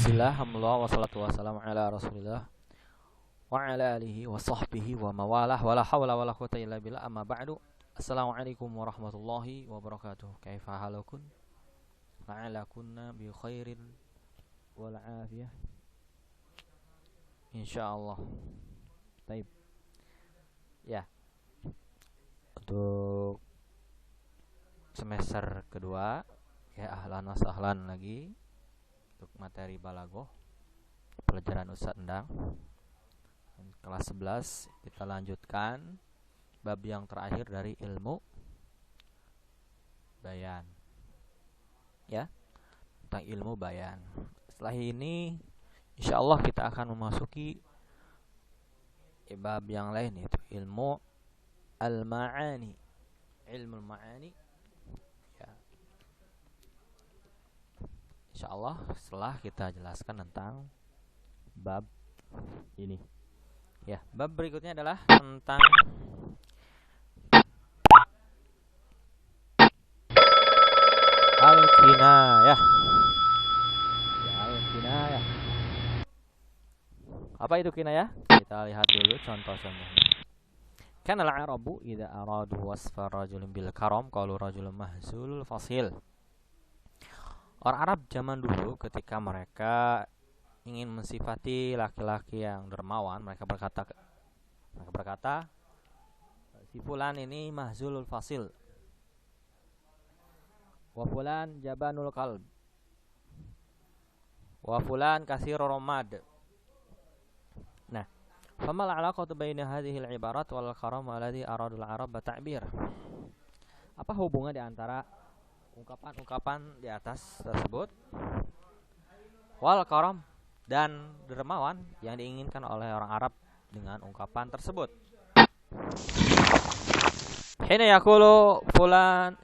Bismillah, alhamdulillah, wassalatu wassalamu ala rasulillah wa ala alihi wa sahbihi wa mawalah wa la hawla wa la quwwata illa billah, amma ba'du. Assalamualaikum warahmatullahi wabarakatuh. Kaifa halukun? La'ala kunna bi khairin wal afiyah insyaallah. Baik. Ya. Untuk semester kedua, ya, ahlan wa sahlan lagi untuk materi balaghah pelajaran Ustadz Endang kelas 11. Kita lanjutkan bab yang terakhir dari ilmu bayan, ya, tentang ilmu bayan. Setelah ini insyaallah kita akan memasuki bab yang lain, yaitu ilmu al-ma'ani, ilmu al-ma'ani, ya. Insyaallah setelah kita jelaskan tentang bab ini, ya. Bab berikutnya adalah tentang al-kinayah. Ya, al-kinayah. Apa itu kinayah? Kita lihat dulu contoh-contohnya. Kana al-arabu idza aradu wasfa rajulin bil karam qalu rajulun mahzulul fasil. Orang Arab zaman dulu ketika mereka ingin mensifati laki-laki yang dermawan, mereka berkata si fulan ini mahzulul fasil, wa fulan jabanul qalb, wa fulan katsirur ramad. Nah, famal alaqatu baina hadhihi al-ibarat wal karam alladhi aradul arab ta'bir? Apa hubungan di antara ungkapan-ungkapan di atas tersebut wal karam dan dermawan yang diinginkan oleh orang Arab dengan ungkapan tersebut? Hina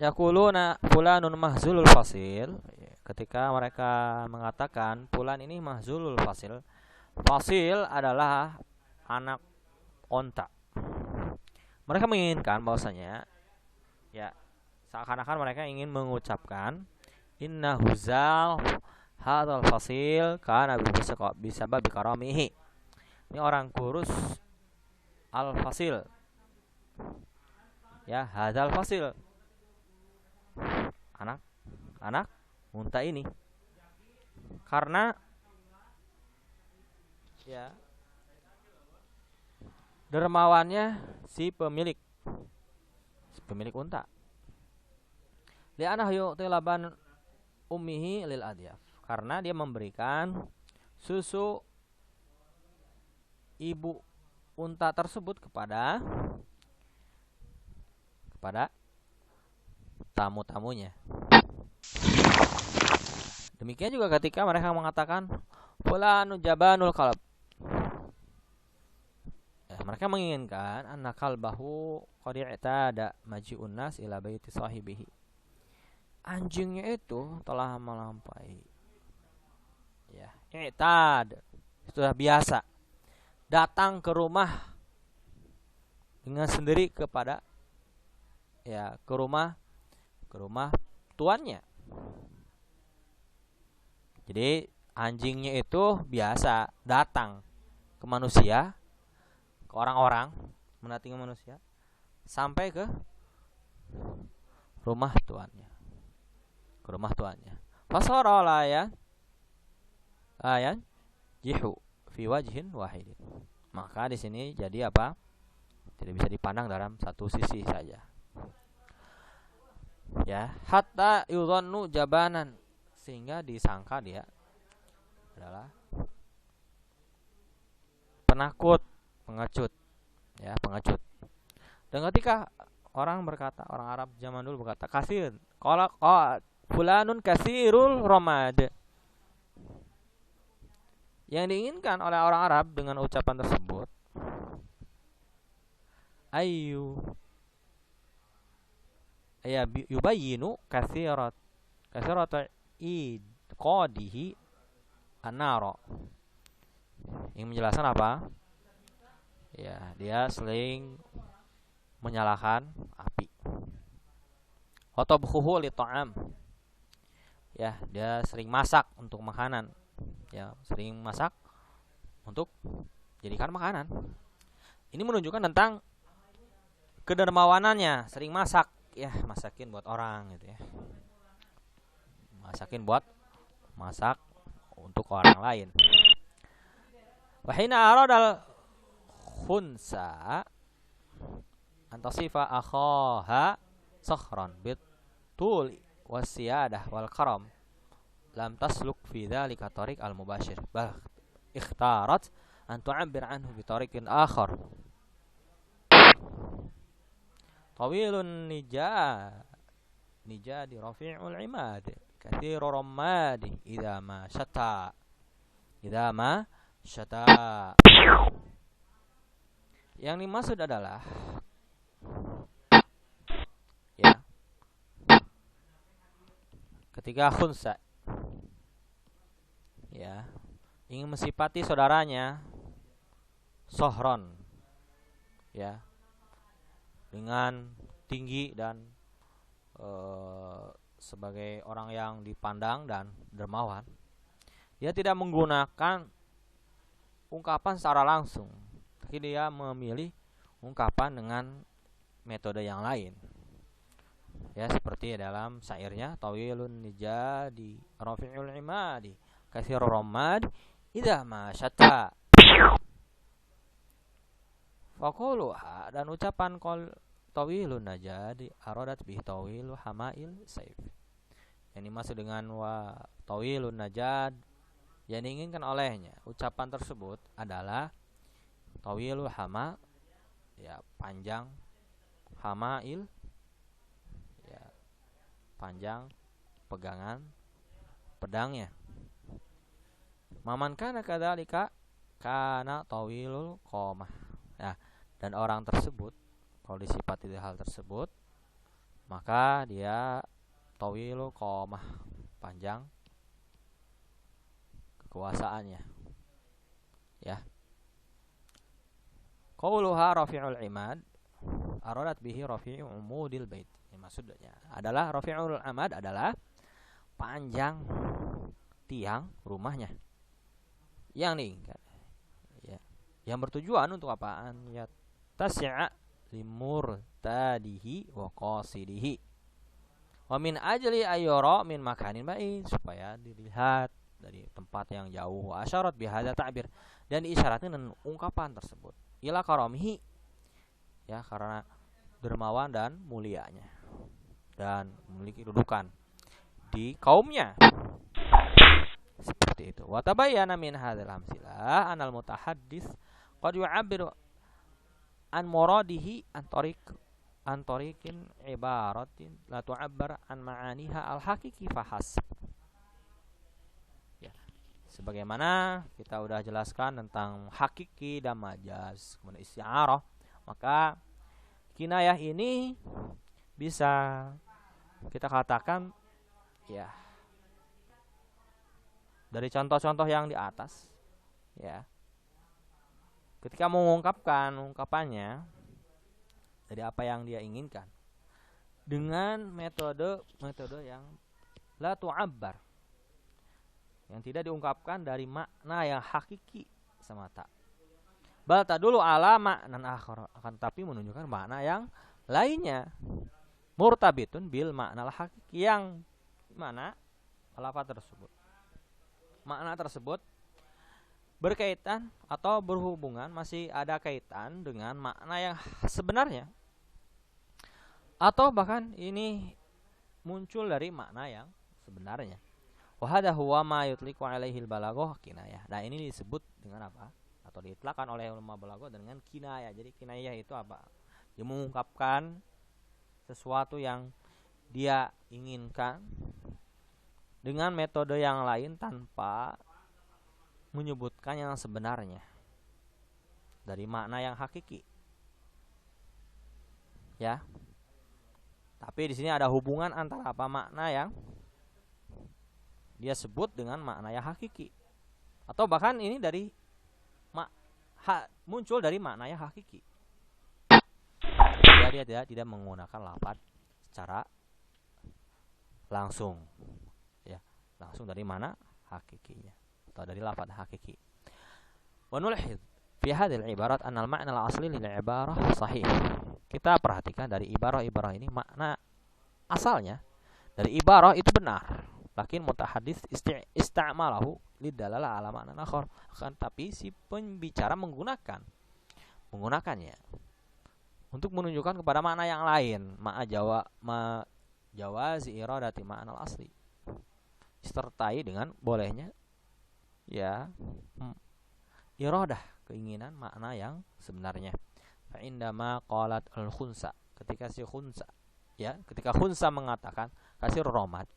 yakuluna fulanun mahzulul fasil, ketika mereka mengatakan fulan ini mahzulul fasil. Fasil adalah anak onta. Mereka menginginkan bahwasanya, ya, seakan-akan mereka ingin mengucapkan inna huzal hadzal fasil kana bisabab karamihi. Ini orang kurus al fasil, ya, hadzal fasil, anak unta ini, karena, ya, dermawannya si pemilik unta. Li'anah yu'ti laban ummihi lil adyaf, karena dia memberikan susu ibu unta tersebut kepada tamu-tamunya. Demikian juga ketika mereka mengatakan fulanu jabanul qalb, ya, mereka menginginkan anna qalbahu qad i'tada maji'un nas ila baiti sahibihi. Anjingnya itu telah melampaui, ya, i'tad, sudah biasa datang ke rumah dengan sendiri kepada, ya, ke rumah tuannya. Jadi anjingnya itu biasa datang ke manusia, ke orang-orang, mendatangi manusia sampai ke rumah tuannya. Fasara layan jihu fi wajhin wahidin. Maka di sini jadi apa? Tidak bisa dipandang dalam satu sisi saja. Ya, hatta yudhannu jabanan, sehingga disangka dia adalah penakut, pengecut, ya, pengecut. Dan ketika orang Arab zaman dulu berkata kasir, qala fulanun kasirul ramad, yang diinginkan oleh orang Arab dengan ucapan tersebut yubayyinu kathirat idqadihi an-nara. Yang menjelaskan apa? Ya, dia sering menyalakan api. Wa tabkhuhu li ta'am, ya, dia sering masak untuk makanan, ya, sering masak untuk jadikan makanan. Ini menunjukkan tentang kedermawanannya, sering masak, ya, masakin buat orang gitu ya. Masak untuk orang lain. Wa hina aradal khunsa antasifa akhaha sakhran bitul wasiyadah wal karam lam tasluk fi dzalika tariq al mubashir bal ikhtarat an tu'abbir anhu bi tariqin akhar tawilun nijadi rafi'ul imad kathiru ramadi idza ma syata. Yang dimaksud adalah, ya, ketika khunsa, ya, ingin mensifati saudaranya sohron, ya, dengan tinggi dan sebagai orang yang dipandang dan dermawan, dia tidak menggunakan ungkapan secara langsung, tapi dia memilih ungkapan dengan metode yang lain, ya, seperti dalam syairnya tawilun nijadi rafi'ul imadi katsirur ramad idza ma syatta. Faquluha, dan ucapan tawilun najadi aradat bih tawilu hamail saif. Yang dimaksud dengan wa tawilun najad, yang diinginkan olehnya ucapan tersebut adalah tawilu hama, ya, panjang, hamail, ya, panjang pegangan pedangnya. Maman kana kadzalika kana tawilul qomah. Nah, dan orang tersebut kalau disifati hal tersebut, maka dia tawilul qomah, panjang kekuasaannya, ya. Qauluha rafi'ul imad aradat bihi rafi'u umudil bait. Maksudnya adalah rafi'ul amad adalah panjang tiang rumahnya yang diinginkan, ya, yang bertujuan untuk apaan? Ya, tas'a limurtadihi wa qasidihi wa min ajli ayyara min makanin ba'id, supaya dilihat dari tempat yang jauh. Wa asyarat bihadza ta'bir, dan diisyaratkan dengan ungkapan tersebut ila karamihi, ya, karena dermawan dan mulianya dan memiliki kedudukan di kaumnya, seperti itu. Wa tabayyana min hadzal amsilah anal mutahaddits qad yu'abbiru an muradihi an tariqin ibaratin la tu'abbar an ma'aniha al haqiqi fahasb. Sebagaimana kita udah jelaskan tentang hakiki dan majaz, kemudian isti'arah, maka kinayah ini bisa kita katakan, ya, dari contoh-contoh yang di atas, ya, ketika mengungkapkan ungkapannya dari apa yang dia inginkan dengan metode yang la tu'abbar, yang tidak diungkapkan dari makna yang hakiki semata, bal tadulu ala maknan akhar, akan tapi menunjukkan makna yang lainnya, murtabitun bil makna hakiki, yang mana lafaz tersebut, makna tersebut berkaitan atau berhubungan, masih ada kaitan dengan makna yang sebenarnya, atau bahkan ini muncul dari makna yang sebenarnya. Wa hadza huwa ma yutliqu alaihi al-balaghah kinayah. Nah, ini disebut dengan apa? Atau diitlaqkan oleh ulama balaghah dengan kinayah. Jadi kinayah itu apa? Dia mengungkapkan sesuatu yang dia inginkan dengan metode yang lain tanpa menyebutkan yang sebenarnya dari makna yang hakiki, ya. Tapi di sini ada hubungan antara apa makna yang dia sebut dengan makna yang hakiki, atau bahkan ini dari muncul dari makna yang hakiki. Dia tidak menggunakan lafaz secara langsung, ya, langsung dari mana hakikinya. atau dari lafaz hakiki. Wa nulhid fi hadhil ibarat anna al-ma'na al-asli lil ibarah sahih. Kita perhatikan dari ibarah-ibarah ini makna asalnya dari ibarah itu benar. Lakin mutahaddits ista'malahu lidalalah ala ma'na akhar. Tapi si pembicara menggunakannya untuk menunjukkan kepada makna yang lain, jawazi iradati ma'na al-asli. Disertai dengan bolehnya ya iradah, keinginan makna yang sebenarnya. Fa indama qalat al-khunsa, ketika khunsa mengatakan kasir romat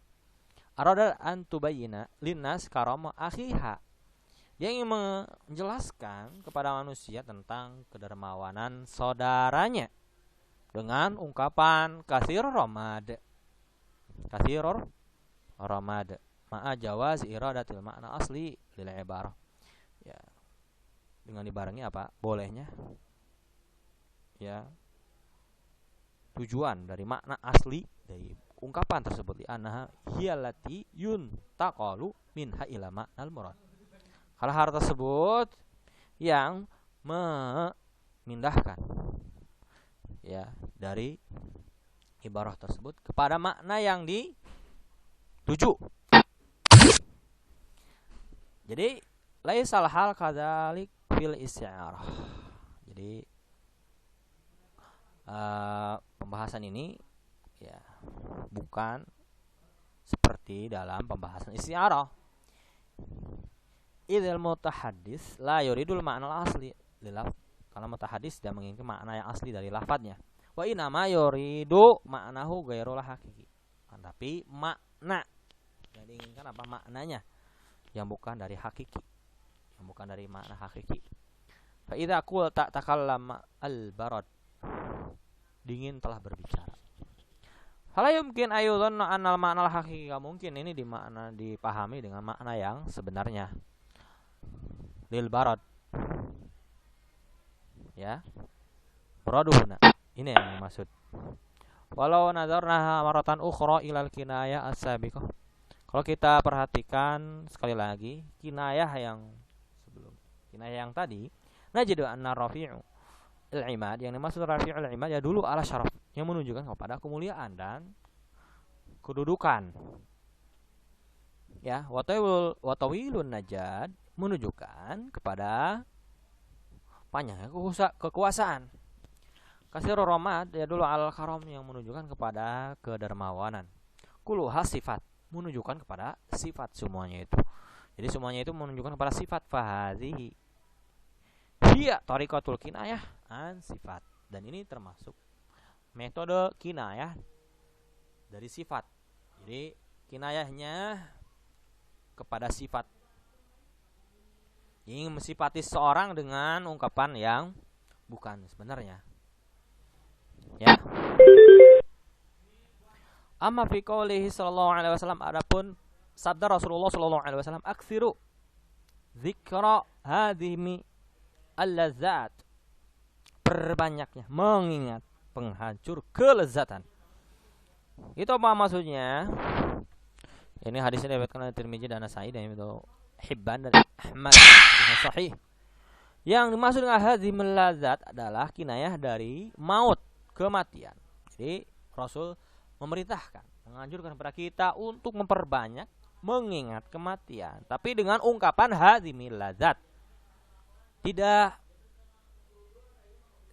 arada an tubayyina linnas karama akhiha, dia ingin menjelaskan kepada manusia tentang kedermawanan saudaranya dengan ungkapan kasirur romad ma'a jawaz iradatil makna asli lil ibarah, ya dengan dibarengi apa? Bolehnya ya tujuan dari makna asli dari ungkapan tersebut, di annaha hiyallati yuntaqalu minha ila ma'nal murad. Hal-hal tersebut yang memindahkan ya dari ibarah tersebut kepada makna yang dituju. Jadi laisal hal kadzalik fil isti'arah. Jadi pembahasan ini ya bukan seperti dalam pembahasan isti'arah. Idzal mutahaddits la yuridul ma'na asli lilaf, karena mutahaddits tidak menginginkan makna yang asli dari lafadznya. Wa inna ma yuridu ma'nahu ghairul hakiki. Tapi makna yang diinginkan apa? Maknanya yang bukan dari hakiki, yang bukan dari makna hakiki. Fa idza qulta takallama al-barad, dingin telah berbicara. Fala yumkin ayudhanna annal ma'nal hakiki, mungkin ini dipahami dengan makna yang sebenarnya. Lil barad ya baraduhuna, ini yang dimaksud. Walau nazarnaha maratan ukhra ilal kinayah as-sabiqah, kalau kita perhatikan sekali lagi kinayah yang sebelum, kinayah yang tadi, najidu anna rafi'u al-imad, yang dimaksud rafi'u al-imad ya dulu ala syaraf, yang menunjukkan kepada kemuliaan dan kedudukan. Ya, watawilun najad, menunjukkan kepada panjangnya kekuasaan. Kasir romad ya dulu al-karam, yang menunjukkan kepada kedermawanan. Kuluha sifat, menunjukkan kepada sifat semuanya itu. Jadi semuanya itu menunjukkan kepada sifat. Fahadhihi hiya tariqatul kinayah an sifat, dan ini termasuk metode kinayah dari sifat. Jadi kinayahnya kepada sifat, ingin mensifati seorang dengan ungkapan yang bukan sebenarnya. Ya. Amma fi qoulihi sallallahu alaihi wasallam, adapun sabda Rasulullah sallallahu alaihi wasallam, aktsiru dzikra hadhimi al-lazzat, perbanyaknya mengingat penghancur kelezatan. Itu apa maksudnya? Ini hadisnya diriwayatkan oleh Tirmizi dan Nasa'i dan Ibnu Hibban dan Ahmad dengan sahih. Yang dimaksud dengan hadhimul ladzat adalah kinayah dari maut, kematian. Jadi Rasul memerintahkan, menganjurkan kepada kita untuk memperbanyak mengingat kematian, tapi dengan ungkapan hadhimul ladzat, tidak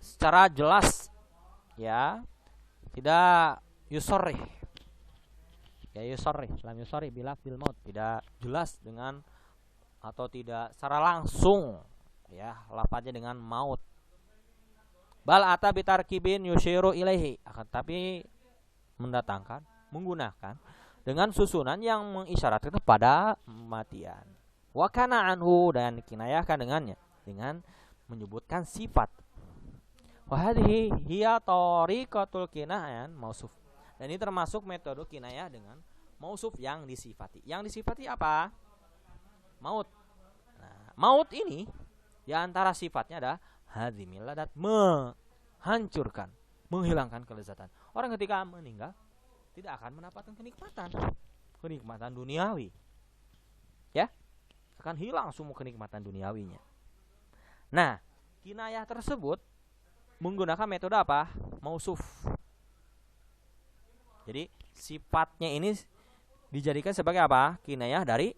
secara jelas ya, tidak yusorih ya, yusorih lam yusorih bila bil maut, tidak jelas dengan atau tidak secara langsung ya lafadznya dengan maut. Bal ata bitarkibin yushiru ilaihi, akan tapi mendatangkan, menggunakan dengan susunan yang mengisyaratkan kepada kematian. Wa kana anhu, dan kinayahkan dengannya dengan menyebutkan sifat. Wa hadhihi hiya tariqatul kinayah mausuf, dan ini termasuk metode kinayah dengan mausuf yang disifati. Yang disifati apa? Maut. Nah, maut ini di antara sifatnya ada hadhimil ladat, menghancurkan, menghilangkan kelezatan. Orang ketika meninggal tidak akan mendapatkan kenikmatan duniawi. Ya. Akan hilang semua kenikmatan duniawinya. Nah, kinayah tersebut menggunakan metode apa? Mausuf. Jadi sifatnya ini dijadikan sebagai apa? Kinayah dari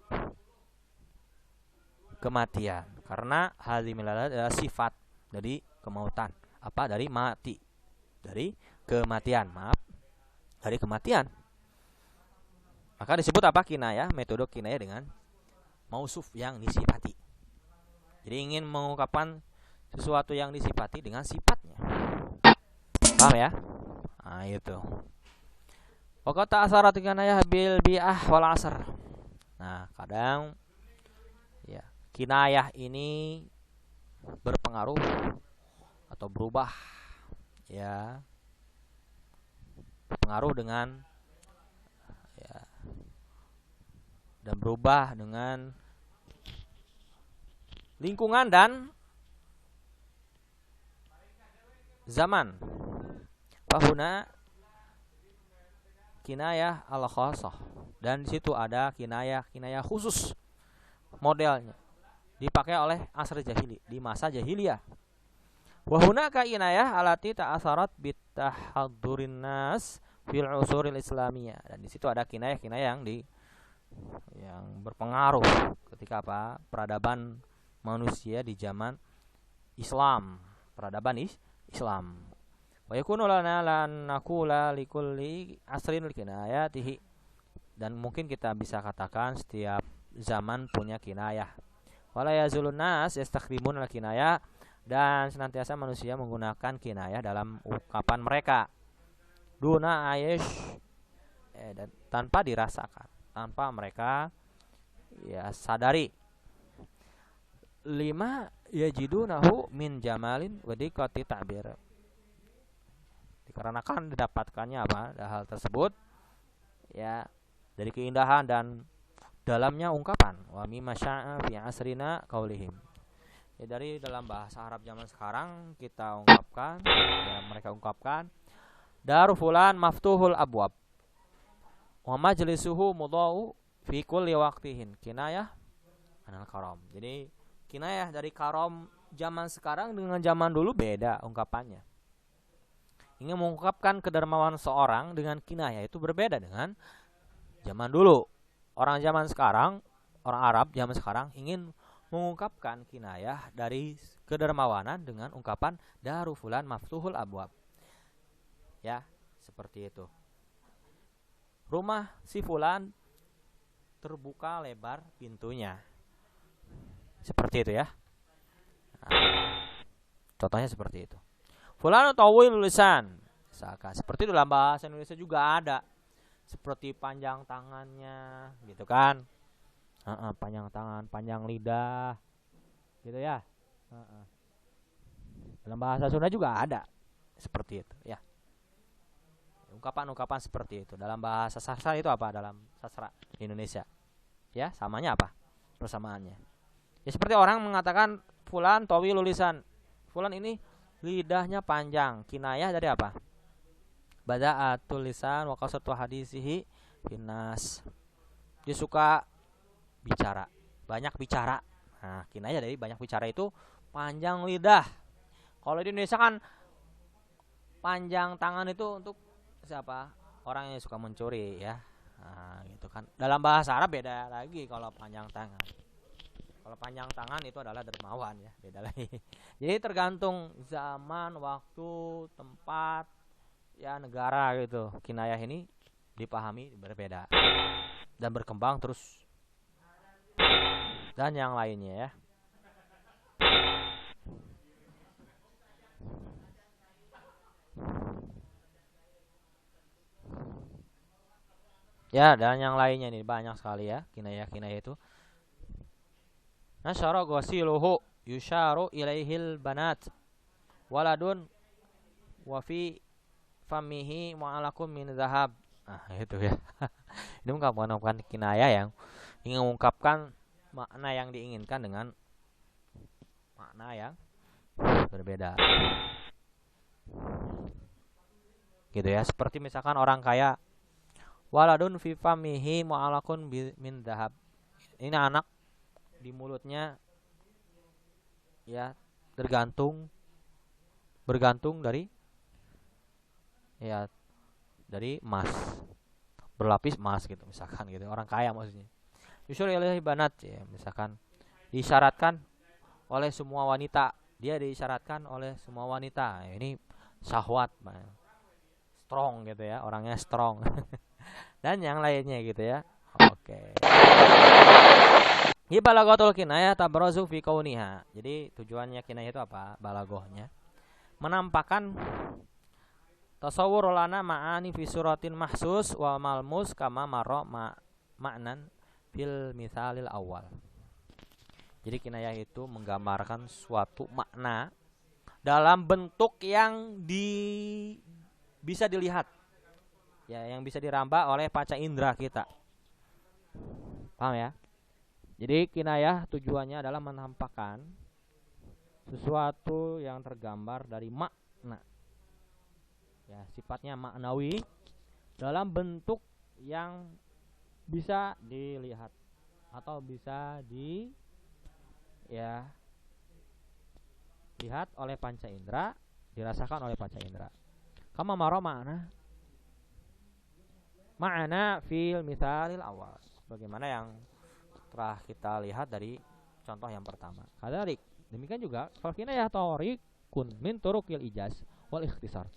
kematian. Karena hazimillah adalah sifat dari kemautan. Apa? Dari mati. Dari kematian. Maaf. Dari kematian. Maka disebut apa? Kinayah. Metode kinayah dengan mausuf yang disifati. Jadi ingin mengungkapkan sesuatu yang disifati dengan sifatnya. Paham ya? Nah, itu. Waqad ta'asarat kinayah bil bi'ah wal 'asr. Nah, kadang ya, kinayah ini berpengaruh atau berubah ya. Berpengaruh dengan ya, dan berubah dengan lingkungan dan zaman. Fahuna kinayah al-khassah, dan di situ ada kinayah khusus modelnya dipakai oleh asr jahili, di masa jahiliyah. Wa hunaka kinayah alati ta'asarat bitahaddurin nas fil usuril islamiyah, dan di situ ada kinayah yang berpengaruh ketika apa? Peradaban manusia di zaman Islam, peradaban Islam. Wa yakunu lana lan naqula likulli asrin kinayatihi, dan mungkin kita bisa katakan setiap zaman punya kinayah. Wala yazulun nas yastakhdimun al-kinayah, dan senantiasa manusia menggunakan kinayah dalam ungkapan mereka. Duna aish, dan tanpa dirasakan, tanpa mereka ya sadari. Lima yajidunahu min jamalin wa diqqati ta'bir, dikarenakan didapatkannya apa? Hal tersebut ya dari keindahan dan dalamnya ungkapan. Wa mimma sya'a fi asrina qaulihim, ya dari dalam bahasa Arab zaman sekarang kita ungkapkan ya, mereka ungkapkan daru fulan maftuhul abwab wa majlisuhu mudau fi kulli waqtihin kinayah anal karam. Jadi kinayah dari karam zaman sekarang dengan zaman dulu beda ungkapannya. Ingin mengungkapkan kedermawanan seorang dengan kinayah itu berbeda dengan zaman dulu. Orang zaman sekarang, orang Arab zaman sekarang ingin mengungkapkan kinayah dari kedermawanan dengan ungkapan daru fulan maftuhul abwab. Ya, seperti itu. Rumah si fulan terbuka lebar pintunya. Seperti itu ya. Nah, contohnya seperti itu. Fulan tawil lisan, misalkan seperti dalam bahasa Indonesia juga ada, seperti panjang tangannya, gitu kan? Panjang tangan, panjang lidah, gitu ya. Dalam bahasa Sunda juga ada seperti itu, ya. Ungkapan-ungkapan seperti itu dalam bahasa sastra itu apa? Dalam sastra Indonesia, ya, samanya apa? Persamaannya. Ya seperti orang mengatakan fulan tawil lisan, fulan ini lidahnya panjang, kinayah dari apa? Bada'atul lisan wa qasatu hadisihi finnas. Dia suka bicara, banyak bicara. Nah, kinayah dari banyak bicara itu panjang lidah. Kalau di Indonesia kan panjang tangan itu untuk siapa? Orang yang suka mencuri ya. Nah, gitu kan. Dalam bahasa Arab beda lagi kalau panjang tangan. Kalau panjang tangan itu adalah dermawan ya, beda lagi. Jadi tergantung zaman, waktu, tempat, ya negara gitu. Kinayah ini dipahami berbeda dan berkembang terus. Dan yang lainnya ya. Ya, dan yang lainnya nih banyak sekali ya kinayah-kinayah itu. Nasyara ghasiluhu yusharu ilaihil banat waladun wa fi famihi mu'alakum min zahab. Nah, itu ya. Ini mengungkapkan kinayah yang ingin mengungkapkan makna yang diinginkan dengan makna yang berbeda. Gitu ya, seperti misalkan orang kaya waladun fi famihi mu'alakun min zahab. Ini anak di mulutnya ya bergantung dari ya dari emas, berlapis emas gitu misalkan gitu, orang kaya maksudnya. Yusyur ilaihi banat ya, misalkan disyaratkan oleh semua wanita, dia disyaratkan oleh semua wanita. Ini syahwat, strong gitu ya, orangnya strong. Dan yang lainnya gitu ya. Oke. Hi balaghatul kinayah tabrazu fi kauniha. Jadi tujuannya kinayah itu apa? Balaghahnya menampakkan tasawwur lana ma'ani fi suratin mahsus wa malmus kama marra ma'nan fil misalil awal. Jadi kinayah itu menggambarkan suatu makna dalam bentuk yang bisa dilihat. Ya, yang bisa diraba oleh panca indera kita. Paham ya? Jadi kinayah tujuannya adalah menampakkan sesuatu yang tergambar dari makna. Ya, sifatnya maknawi dalam bentuk yang bisa dilihat atau bisa lihat oleh panca indera, dirasakan oleh panca indera. Kama maro ma'ana fil misalil awal. Bagaimana yang telah kita lihat dari contoh yang pertama. Kadzalik, demikian juga fal kinayah tariqun min turuqil ijaz wal ikhtisar.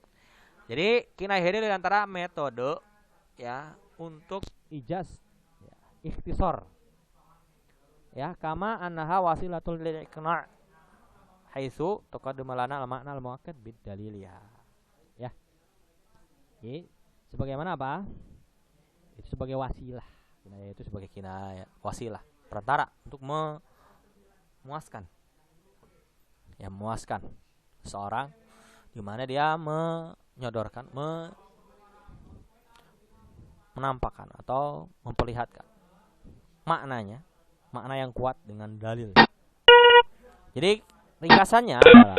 Jadi kinayah ini di antara metode ya untuk ijaz ya, ikhtisar. Ya, kama annaha wasilatul lil iqna' haitsu taqaddama lana al-ma'na al-muakkad bid daliliha. Ya. Jadi sebagaimana apa? Itu sebagai wasilah. Kinayah itu sebagai kinayah wasilah, perantara untuk memuaskan. Ya, memuaskan seorang di mana dia menyodorkan, menampakkan atau memperlihatkan maknanya, makna yang kuat dengan dalil. Jadi ringkasannya adalah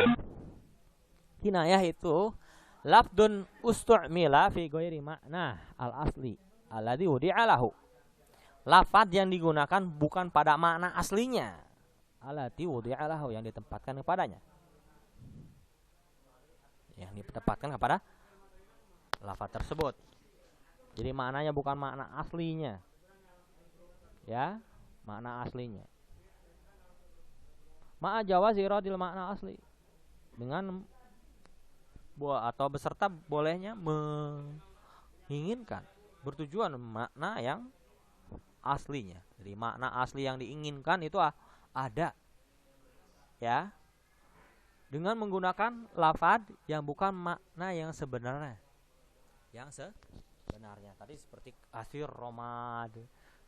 kinayah itu lafdun ustu'mila fi ghairi makna al-asli alladhi wudi'a lahu. Lafaz yang digunakan bukan pada makna aslinya, alladhi wudi'a lahu, yang ditempatkan kepadanya. Yang ditempatkan kepada lafaz tersebut. Jadi maknanya bukan makna aslinya. Ya, makna aslinya. Ma'a jawazi radil makna asli. Dengan atau beserta bolehnya menginginkan, bertujuan makna yang aslinya. Jadi makna asli yang diinginkan itu ada. Ya. Dengan menggunakan lafaz yang bukan makna yang sebenarnya. Yang sebenarnya tadi seperti asir romad,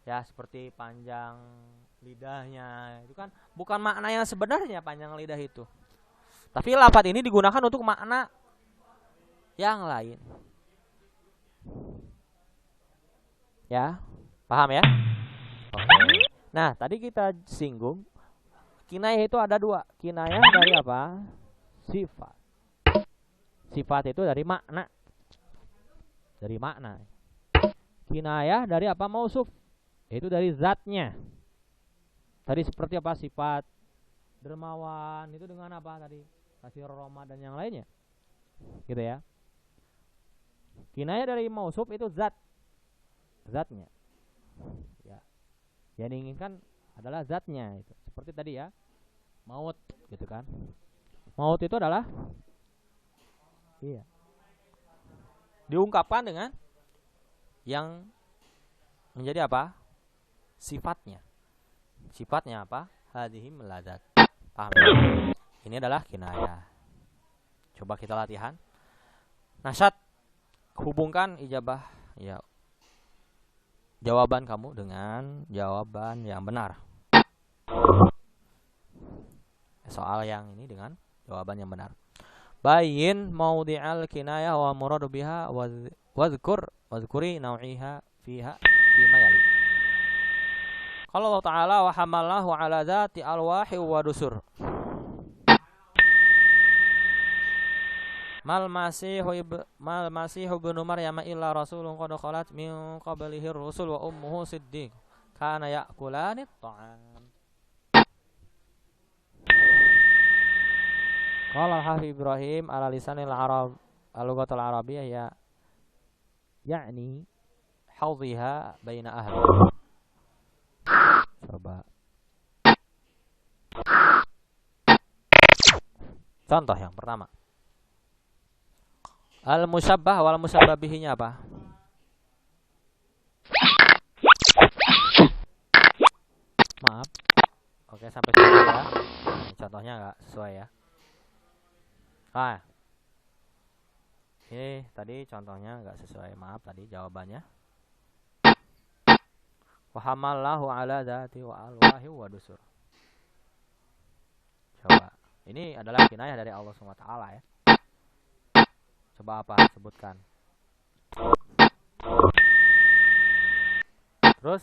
ya seperti panjang lidahnya, itu kan bukan makna yang sebenarnya panjang lidah itu. Tapi lafaz ini digunakan untuk makna yang lain. Ya, paham ya? Oke. Nah, tadi kita singgung kinayah itu ada dua. Kinayah dari apa? Sifat. Sifat itu dari makna. Dari makna. Kinayah dari apa? Mausuf. Itu dari zatnya. Tadi seperti apa? Sifat dermawan itu dengan apa tadi? Kasih Roma dan yang lainnya. Gitu ya. Kinayah dari mausuf itu zatnya. Ya. Yang diinginkan adalah zatnya itu. Seperti tadi ya. Maut gitu kan. Maut itu adalah diungkapkan dengan yang menjadi apa? Sifatnya. Sifatnya apa? Hadhihi meladat. Paham? Ini adalah kinayah. Coba kita latihan. Nasyat, hubungkan ijabah ya jawaban kamu dengan jawaban yang benar. Soal yang ini dengan jawaban yang benar. Bayin maudhi'al kinayah wa muradu biha wadhkuri naw'iha fiha bima yali. Qala Allah Ta'ala wa hamalnahu 'ala dzati alwahi wa dusur. Mal masihu ibnu Maryam illa rasulun qad khalat min qablihi ar-rusul wa ummuhu siddiq kana ya'kulani at-ta'am. Qala al-Hafiz Ibrahim ala lisanil Arab al-lughatul arabiyyah ya yakni hawdhiha baina ahli. Coba contoh yang pertama. Al-musyabbah wal musyabbah bihinya apa? Maaf. Oke, sampai sini ya. Nah, contohnya enggak sesuai ya. Ini tadi contohnya enggak sesuai. Maaf tadi jawabannya. Wa hamallahu ala dzati wa alwahi wa dusur. Coba. Ini adalah kinayah dari Allah SWT ya. Coba apa? Sebutkan. Terus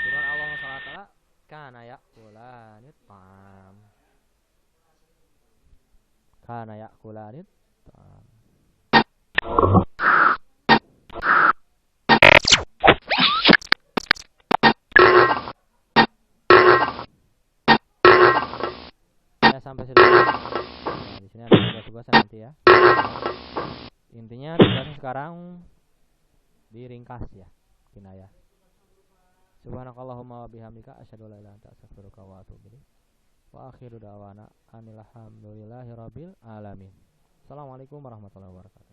firman Allah SWT, kana ya'kulanit ta'am. Kana ya'kulanit ta'am. Ya sampai sini. Nah, di sini ada tugas-tugasnya nanti ya. Intinya tugasnya sekarang diringkas ya, kinayah. Subhanakallahumma wa bihamdika asyhadu an la ilaha illa anta astaghfiruka wa atubu ilaik. Wa akhiru da'wana anil hamdulillahi rabbil alamin. Assalamualaikum warahmatullahi wabarakatuh.